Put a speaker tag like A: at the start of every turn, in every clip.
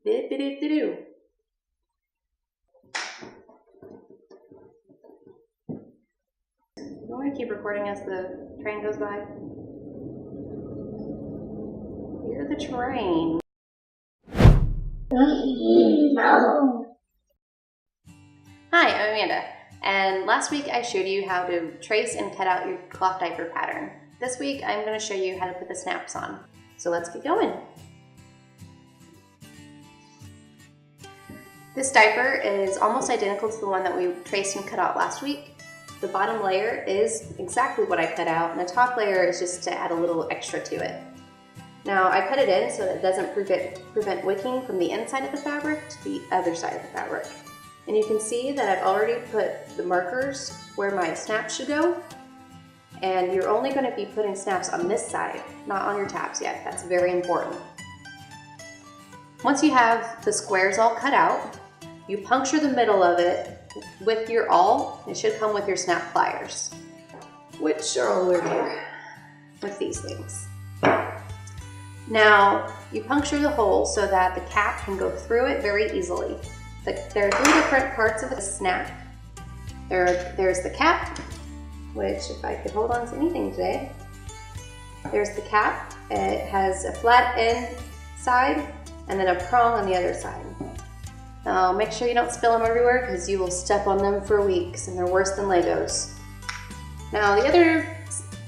A: Dip-a-dip-a-doo. You want to keep recording as the train goes by? Hear the train. Hi, I'm Amanda, and last week I showed you how to trace and cut out your cloth diaper pattern. This week I'm going to show you how to put the snaps on. So let's get going. This diaper is almost identical to the one that we traced and cut out last week. The bottom layer is exactly what I cut out, and the top layer is just to add a little extra to it. Now I cut it in so that it doesn't prevent wicking from the inside of the fabric to the other side of the fabric. And you can see that I've already put the markers where my snaps should go. And you're only going to be putting snaps on this side, not on your tabs yet. That's very important. Once you have the squares all cut out, you puncture the middle of it with your awl. It should come with your snap pliers, which are over here with these things. Now, you puncture the hole so that the cap can go through it very easily. There are three different parts of the snap. There's the cap, which if I could hold on to anything today. There's the cap. It has a flat end side and then a prong on the other side. Now make sure you don't spill them everywhere because you will step on them for weeks and they're worse than Legos. Now the other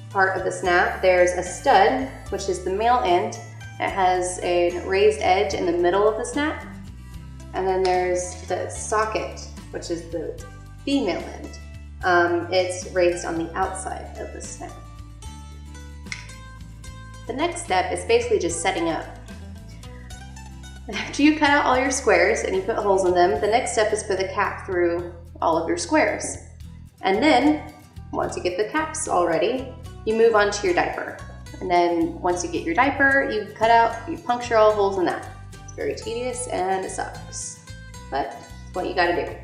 A: part of the snap, there's a stud, which is the male end. It has a raised edge in the middle of the snap. And then there's the socket, which is the female end. It's raised on the outside of the snap. The next step is basically just setting up. After you cut out all your squares and you put holes in them, the next step is put the cap through all of your squares. And then, once you get the caps all ready, you move on to your diaper. And then once you get your diaper, you cut out, you puncture all holes in that. It's very tedious and it sucks, but it's what you gotta do.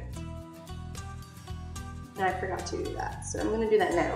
A: And I forgot to do that, so I'm gonna do that now.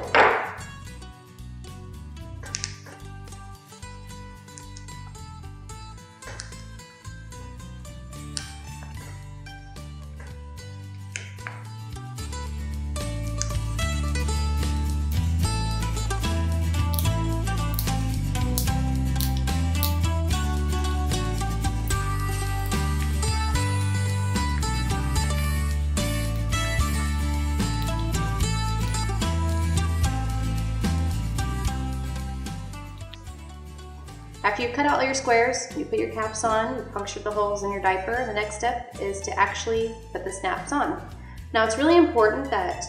A: After you cut out all your squares, you put your caps on, you puncture the holes in your diaper. The next step is to actually put the snaps on. Now it's really important that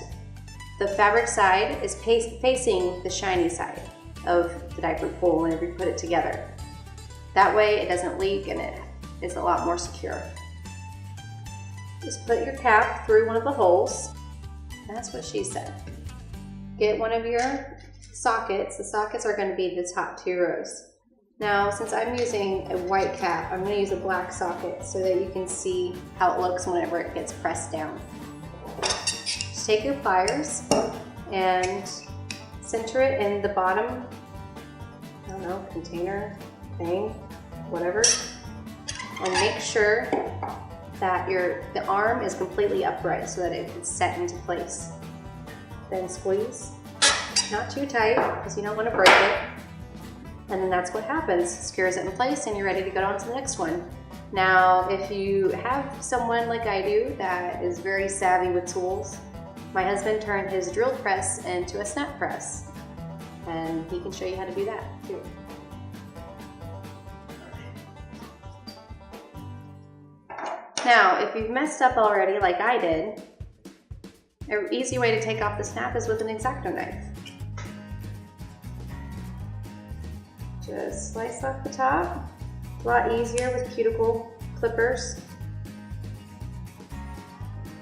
A: the fabric side is facing the shiny side of the diaper pool whenever you put it together. That way it doesn't leak and it is a lot more secure. Just put your cap through one of the holes. That's what she said. Get one of your sockets. The sockets are going to be the top two rows. Now, since I'm using a white cap, I'm going to use a black socket so that you can see how it looks whenever it gets pressed down. Just take your pliers and center it in the bottom, I don't know, container, thing, whatever, and make sure that the arm is completely upright so that it can set into place. Then squeeze, not too tight because you don't want to break it. And then that's what happens. Secures it in place and you're ready to go on to the next one. Now, if you have someone like I do that is very savvy with tools, my husband turned his drill press into a snap press. And he can show you how to do that too. Now, if you've messed up already like I did, an easy way to take off the snap is with an X-Acto knife. Just slice off the top. It's a lot easier with cuticle clippers.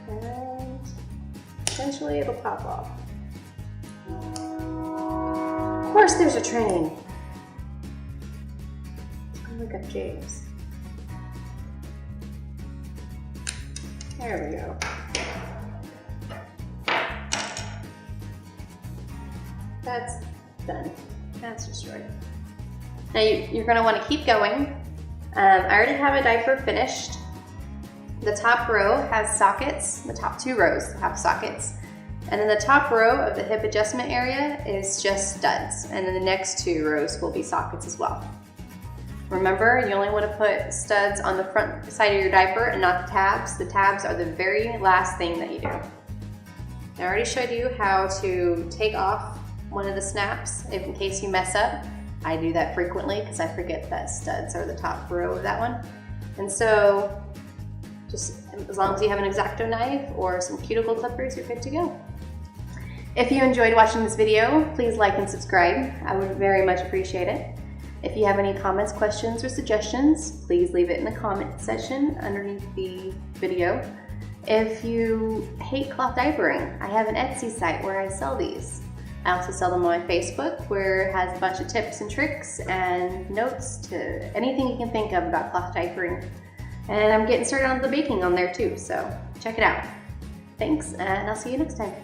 A: And eventually it'll pop off. Of course there's a train. Oh, look at James. There we go. That's done. That's destroyed. Now you're going to want to keep going. I already have a diaper finished. The top row has sockets. The top 2 rows have sockets. And then the top row of the hip adjustment area is just studs. And then the next 2 rows will be sockets as well. Remember, you only want to put studs on the front side of your diaper and not the tabs. The tabs are the very last thing that you do. I already showed you how to take off one of the snaps in case you mess up. I do that frequently because I forget that studs are the top row of that one. And so, just as long as you have an X-Acto knife or some cuticle clippers, you're good to go. If you enjoyed watching this video, please like and subscribe. I would very much appreciate it. If you have any comments, questions, or suggestions, please leave it in the comment section underneath the video. If you hate cloth diapering, I have an Etsy site where I sell these. I also sell them on my Facebook, where it has a bunch of tips and tricks and notes to anything you can think of about cloth diapering. And I'm getting started on the baking on there too, so check it out. Thanks, and I'll see you next time.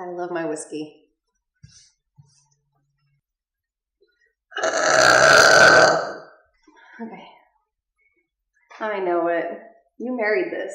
A: I love my whiskey. Okay. I know it. You married this.